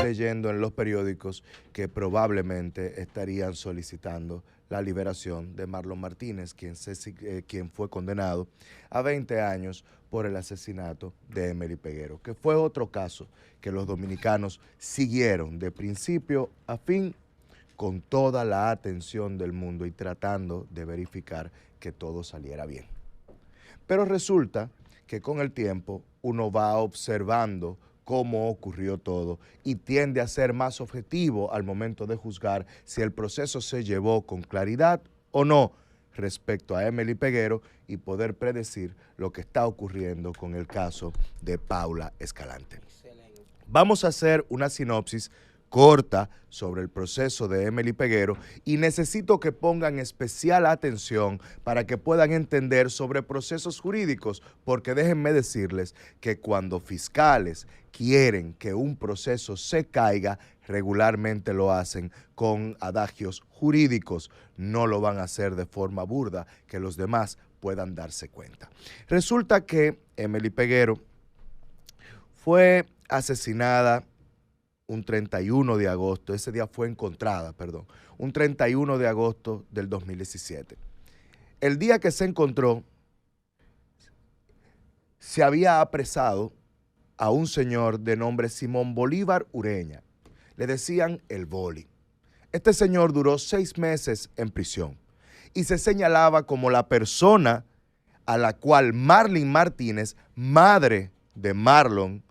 leyendo en los periódicos que probablemente estarían solicitando la liberación de Marlon Martínez, quien fue condenado a 20 años por el asesinato de Emely Peguero, que fue otro caso que los dominicanos siguieron de principio a fin con toda la atención del mundo y tratando de verificar que todo saliera bien. Pero resulta que con el tiempo uno va observando cómo ocurrió todo y tiende a ser más objetivo al momento de juzgar si el proceso se llevó con claridad o no respecto a Emely Peguero y poder predecir lo que está ocurriendo con el caso de Paula Escalante. Vamos a hacer una sinopsis corta sobre el proceso de Emely Peguero y necesito que pongan especial atención para que puedan entender sobre procesos jurídicos, porque déjenme decirles que cuando fiscales quieren que un proceso se caiga, regularmente lo hacen con adagios jurídicos, no lo van a hacer de forma burda que los demás puedan darse cuenta. Resulta que Emely Peguero fue asesinada un 31 de agosto, ese día fue encontrada, un 31 de agosto del 2017. El día que se encontró, se había apresado a un señor de nombre Simón Bolívar Ureña. Le decían el Boli. Este señor duró 6 meses en prisión y se señalaba como la persona a la cual Marlene Martínez, madre de Marlon,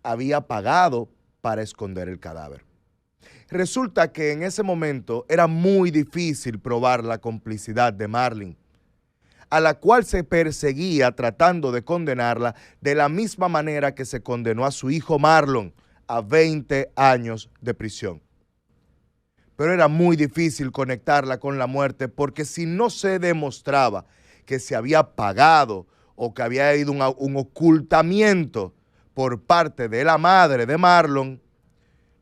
había pagado para esconder el cadáver. Resulta que en ese momento era muy difícil probar la complicidad de Marlene, a la cual se perseguía tratando de condenarla de la misma manera que se condenó a su hijo Marlon a 20 años de prisión. Pero era muy difícil conectarla con la muerte porque si no se demostraba que se había pagado o que había habido un ocultamiento por parte de la madre de Marlon,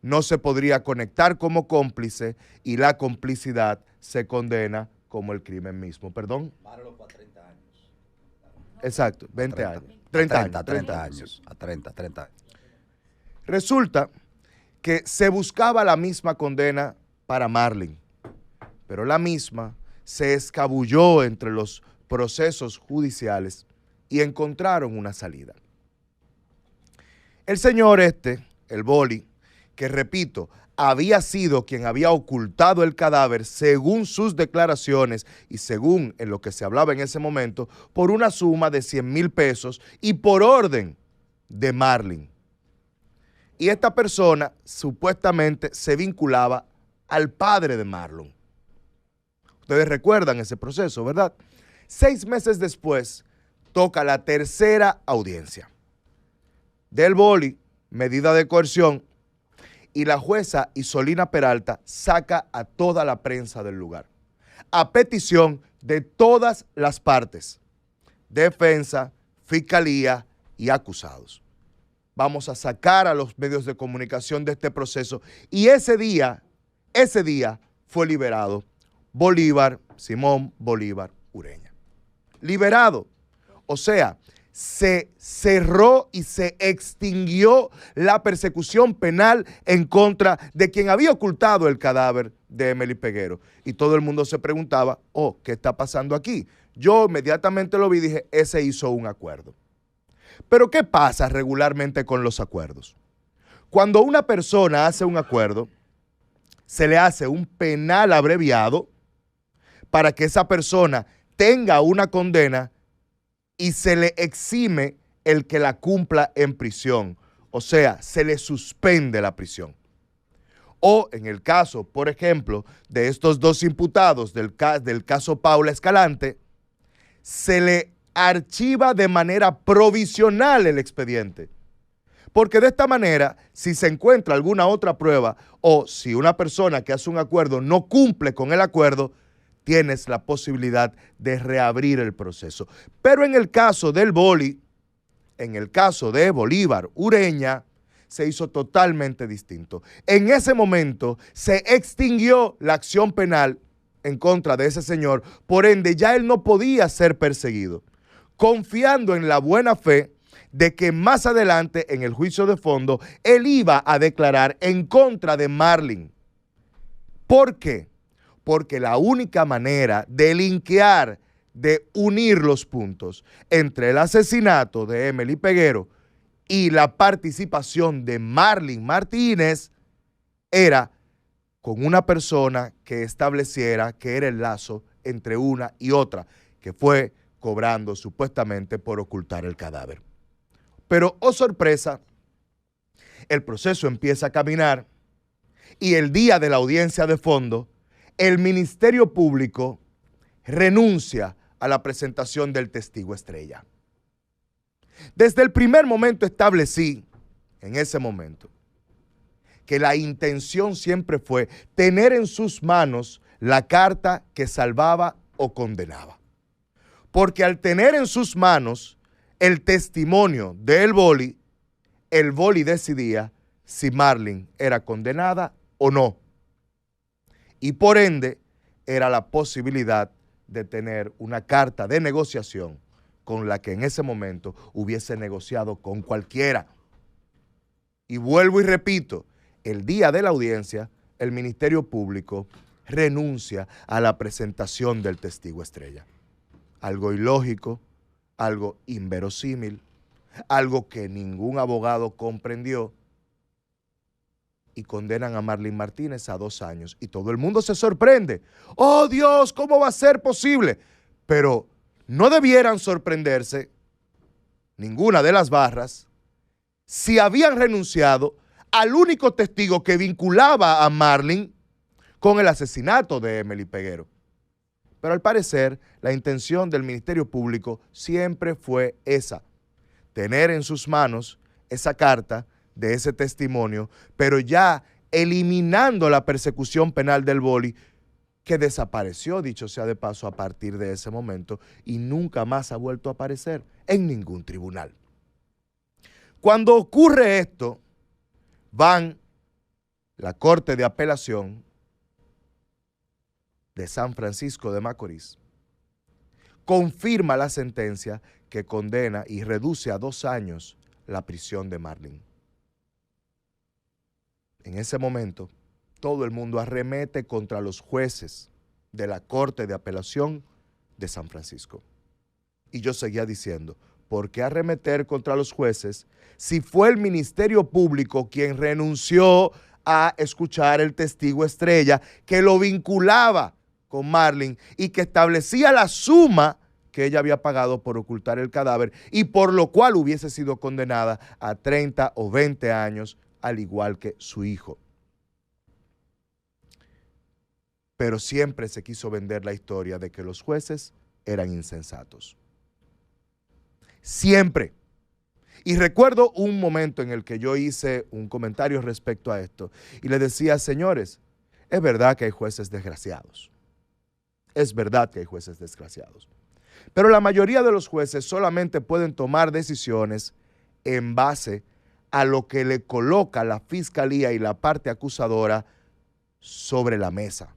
no se podría conectar como cómplice y la complicidad se condena como el crimen mismo. ¿Perdón? Marlon fue a 30 años. Exacto, 20 años. 30 años. A 30 años. Resulta que se buscaba la misma condena para Marlene, pero la misma se escabulló entre los procesos judiciales y encontraron una salida. El señor el Boli, que repito, había sido quien había ocultado el cadáver según sus declaraciones y según en lo que se hablaba en ese momento, por una suma de 100,000 pesos y por orden de Marlene. Y esta persona supuestamente se vinculaba al padre de Marlon. Ustedes recuerdan ese proceso, ¿verdad? 6 meses después, toca la tercera audiencia del Boli, medida de coerción, y la jueza Isolina Peralta saca a toda la prensa del lugar, a petición de todas las partes, defensa, fiscalía y acusados. Vamos a sacar a los medios de comunicación de este proceso y ese día fue liberado Simón Bolívar Ureña. Liberado, o sea, se cerró y se extinguió la persecución penal en contra de quien había ocultado el cadáver de Emely Peguero. Y todo el mundo se preguntaba, ¿qué está pasando aquí? Yo inmediatamente lo vi y dije, ese hizo un acuerdo. Pero ¿qué pasa regularmente con los acuerdos? Cuando una persona hace un acuerdo, se le hace un penal abreviado para que esa persona tenga una condena y se le exime el que la cumpla en prisión, o sea, se le suspende la prisión. O en el caso, por ejemplo, de estos dos imputados del caso Paula Escalante, se le archiva de manera provisional el expediente. Porque de esta manera, si se encuentra alguna otra prueba o si una persona que hace un acuerdo no cumple con el acuerdo, tienes la posibilidad de reabrir el proceso. Pero en el caso del Boli, en el caso de Bolívar Ureña, se hizo totalmente distinto. En ese momento se extinguió la acción penal en contra de ese señor, por ende ya él no podía ser perseguido. Confiando en la buena fe de que más adelante en el juicio de fondo él iba a declarar en contra de Marlin. ¿Por qué? Porque la única manera de linkear, de unir los puntos entre el asesinato de Emely Peguero y la participación de Marlin Martínez era con una persona que estableciera que era el lazo entre una y otra, que fue cobrando supuestamente por ocultar el cadáver. Pero, oh sorpresa, el proceso empieza a caminar y el día de la audiencia de fondo, el Ministerio Público renuncia a la presentación del testigo estrella. Desde el primer momento establecí, en ese momento, que la intención siempre fue tener en sus manos la carta que salvaba o condenaba. Porque al tener en sus manos el testimonio del boli, el boli decidía si Marlin era condenada o no. Y por ende, era la posibilidad de tener una carta de negociación con la que en ese momento hubiese negociado con cualquiera. Y vuelvo y repito, el día de la audiencia, el Ministerio Público renuncia a la presentación del testigo estrella. Algo ilógico, algo inverosímil, algo que ningún abogado comprendió, y condenan a Marlin Martínez a 2 años. Y todo el mundo se sorprende. ¡Oh, Dios! ¿Cómo va a ser posible? Pero no debieran sorprenderse ninguna de las barras si habían renunciado al único testigo que vinculaba a Marlin con el asesinato de Emely Peguero. Pero al parecer, la intención del Ministerio Público siempre fue esa, tener en sus manos esa carta de ese testimonio, pero ya eliminando la persecución penal del boli, que desapareció, dicho sea de paso, a partir de ese momento y nunca más ha vuelto a aparecer en ningún tribunal. Cuando ocurre esto, van la Corte de Apelación de San Francisco de Macorís, confirma la sentencia que condena y reduce a 2 años la prisión de Marlin. En ese momento, todo el mundo arremete contra los jueces de la Corte de Apelación de San Francisco. Y yo seguía diciendo, ¿por qué arremeter contra los jueces si fue el Ministerio Público quien renunció a escuchar el testigo estrella que lo vinculaba con Marlin y que establecía la suma que ella había pagado por ocultar el cadáver y por lo cual hubiese sido condenada a 30 o 20 años, al igual que su hijo? Pero siempre se quiso vender la historia de que los jueces eran insensatos. Siempre. Y recuerdo un momento en el que yo hice un comentario respecto a esto y le decía, señores, es verdad que hay jueces desgraciados. Es verdad que hay jueces desgraciados. Pero la mayoría de los jueces solamente pueden tomar decisiones en base a lo que le coloca la fiscalía y la parte acusadora sobre la mesa.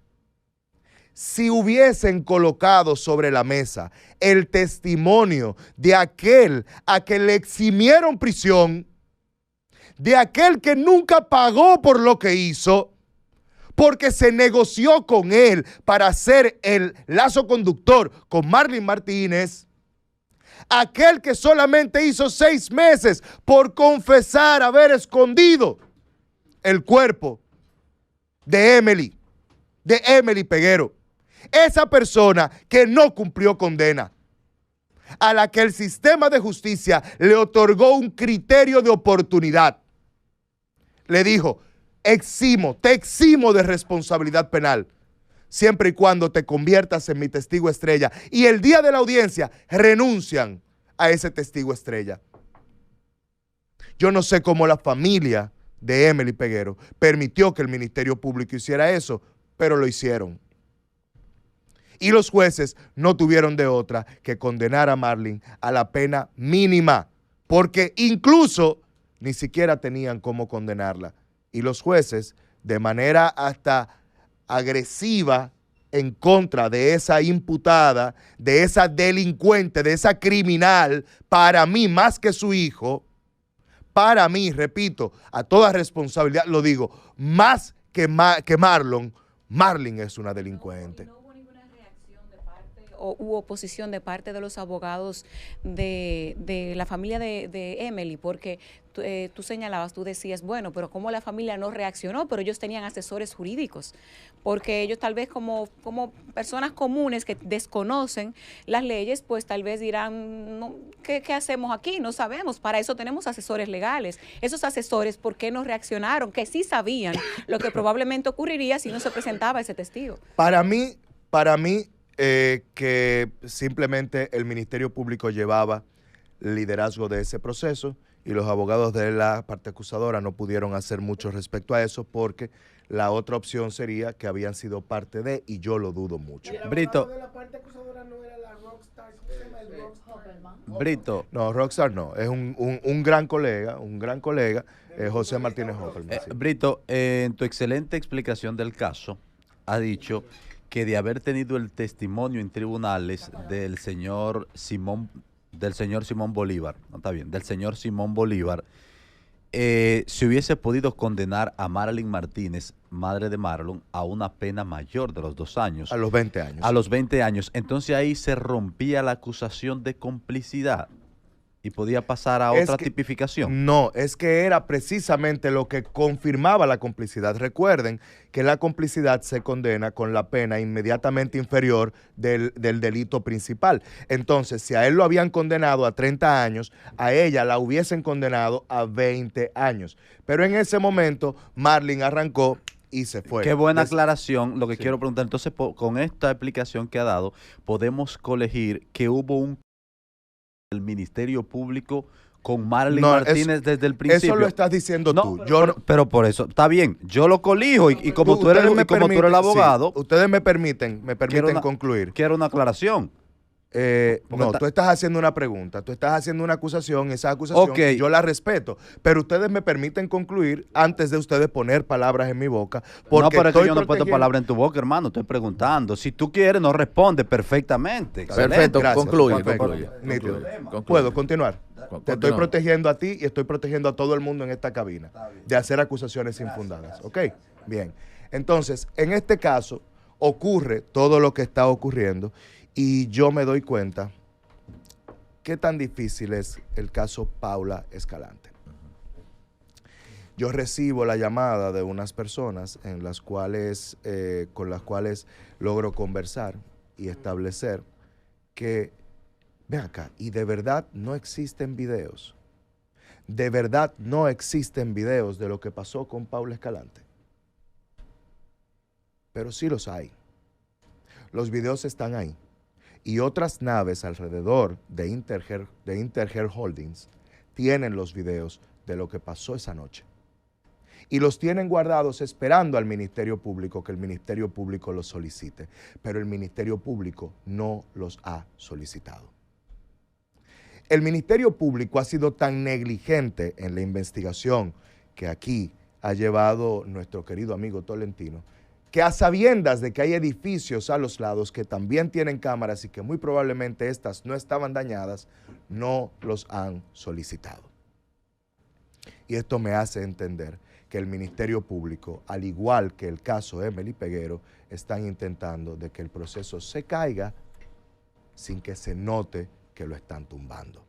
Si hubiesen colocado sobre la mesa el testimonio de aquel a que le eximieron prisión, de aquel que nunca pagó por lo que hizo, porque se negoció con él para ser el lazo conductor con Marlin Martínez, aquel que solamente hizo 6 meses por confesar haber escondido el cuerpo de Emely Peguero. Esa persona que no cumplió condena, a la que el sistema de justicia le otorgó un criterio de oportunidad, le dijo, te eximo de responsabilidad penal, siempre y cuando te conviertas en mi testigo estrella. Y el día de la audiencia renuncian a ese testigo estrella. Yo no sé cómo la familia de Emely Peguero permitió que el Ministerio Público hiciera eso, pero lo hicieron. Y los jueces no tuvieron de otra que condenar a Marlin a la pena mínima, porque incluso ni siquiera tenían cómo condenarla. Y los jueces, de manera hasta agresiva, en contra de esa imputada, de esa delincuente, de esa criminal, para mí, más que su hijo, para mí, repito, a toda responsabilidad, lo digo, más que Marlon, Marlon es una delincuente. No hubo ninguna reacción de parte o hubo oposición de parte de los abogados de la familia de Emily, porque tú señalabas, tú decías, bueno, pero cómo la familia no reaccionó, pero ellos tenían asesores jurídicos, porque ellos tal vez como personas comunes que desconocen las leyes, pues tal vez dirán, no, ¿qué hacemos aquí? No sabemos, para eso tenemos asesores legales. Esos asesores, ¿por qué no reaccionaron? Que sí sabían lo que probablemente ocurriría si no se presentaba ese testigo. Para mí, que simplemente el Ministerio Público llevaba el liderazgo de ese proceso y los abogados de la parte acusadora no pudieron hacer mucho respecto a eso porque la otra opción sería que habían sido parte de, y yo lo dudo mucho. Brito. De la parte acusadora no era la Rockstar, ¿cómo se llama el Rockstar? Brito. No, Rockstar no, es un gran colega, José Martínez Hoffman. Sí. Brito, en tu excelente explicación del caso, ha dicho que de haber tenido el testimonio en tribunales del señor Simón Bolívar, no está bien, del señor Simón Bolívar, se hubiese podido condenar a Marilyn Martínez, madre de Marlon, a una pena mayor de los 2 años. A los 20 años. A los 20 años. Entonces ahí se rompía la acusación de complicidad y podía pasar a otra tipificación. No, es que era precisamente lo que confirmaba la complicidad. Recuerden que la complicidad se condena con la pena inmediatamente inferior del delito principal. Entonces, si a él lo habían condenado a 30 años, a ella la hubiesen condenado a 20 años. Pero en ese momento, Marlon arrancó y se fue. Qué buena aclaración. Lo que quiero preguntar, entonces, con esta explicación que ha dado, podemos colegir que hubo un el Ministerio Público con Marilyn Martínez desde el principio. Eso lo estás diciendo tú. Pero por eso, está bien, yo lo colijo y como tú eres el abogado. Sí, ustedes me permiten concluir. Quiero una aclaración. No, tú estás haciendo una pregunta, tú estás haciendo una acusación, esa acusación yo la respeto, pero ustedes me permiten concluir antes de ustedes poner palabras en mi boca. Porque no, pero es que yo no puedo palabras en tu boca, hermano, estoy preguntando. Si tú quieres, no responde perfectamente. Perfecto, concluye. ¿Puedo continuar? Te estoy protegiendo a ti y estoy protegiendo a todo el mundo en esta cabina de hacer acusaciones infundadas. ¿Ok? Bien. Entonces, en este caso, ocurre todo lo que está ocurriendo. Y yo me doy cuenta qué tan difícil es el caso Paula Escalante. Yo recibo la llamada de unas personas con las cuales logro conversar y establecer que, ven acá, y de verdad no existen videos. De verdad no existen videos de lo que pasó con Paula Escalante. Pero sí los hay. Los videos están ahí. Y otras naves alrededor de Interher Holdings tienen los videos de lo que pasó esa noche. Y los tienen guardados esperando al Ministerio Público, que el Ministerio Público los solicite. Pero el Ministerio Público no los ha solicitado. El Ministerio Público ha sido tan negligente en la investigación que aquí ha llevado nuestro querido amigo Tolentino, que a sabiendas de que hay edificios a los lados que también tienen cámaras y que muy probablemente estas no estaban dañadas, no los han solicitado. Y esto me hace entender que el Ministerio Público, al igual que el caso Emily Peguero, están intentando de que el proceso se caiga sin que se note que lo están tumbando.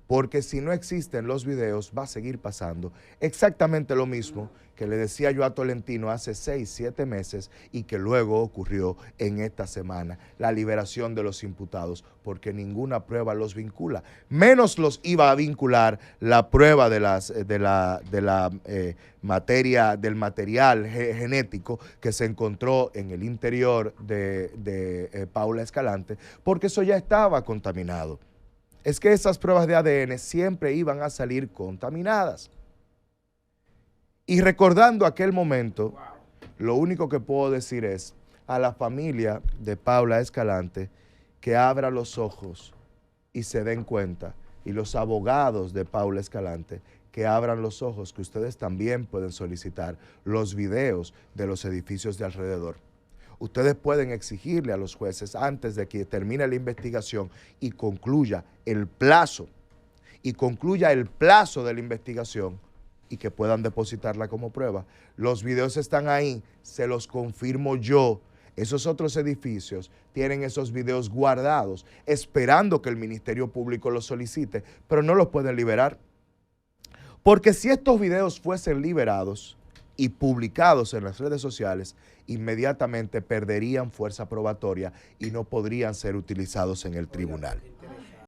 Porque si no existen los videos, va a seguir pasando exactamente lo mismo que le decía yo a Tolentino hace 6, 7 meses y que luego ocurrió en esta semana, la liberación de los imputados, porque ninguna prueba los vincula. Menos los iba a vincular la prueba del material genético que se encontró en el interior de Paula Escalante, porque eso ya estaba contaminado. Es que esas pruebas de ADN siempre iban a salir contaminadas. Y recordando aquel momento, lo único que puedo decir es a la familia de Paula Escalante que abra los ojos y se den cuenta, y los abogados de Paula Escalante que abran los ojos, que ustedes también pueden solicitar los videos de los edificios de alrededor. Ustedes pueden exigirle a los jueces antes de que termine la investigación y concluya el plazo de la investigación y que puedan depositarla como prueba. Los videos están ahí, se los confirmo yo. Esos otros edificios tienen esos videos guardados, esperando que el Ministerio Público los solicite, pero no los pueden liberar. Porque si estos videos fuesen liberados y publicados en las redes sociales, inmediatamente perderían fuerza probatoria y no podrían ser utilizados en el tribunal.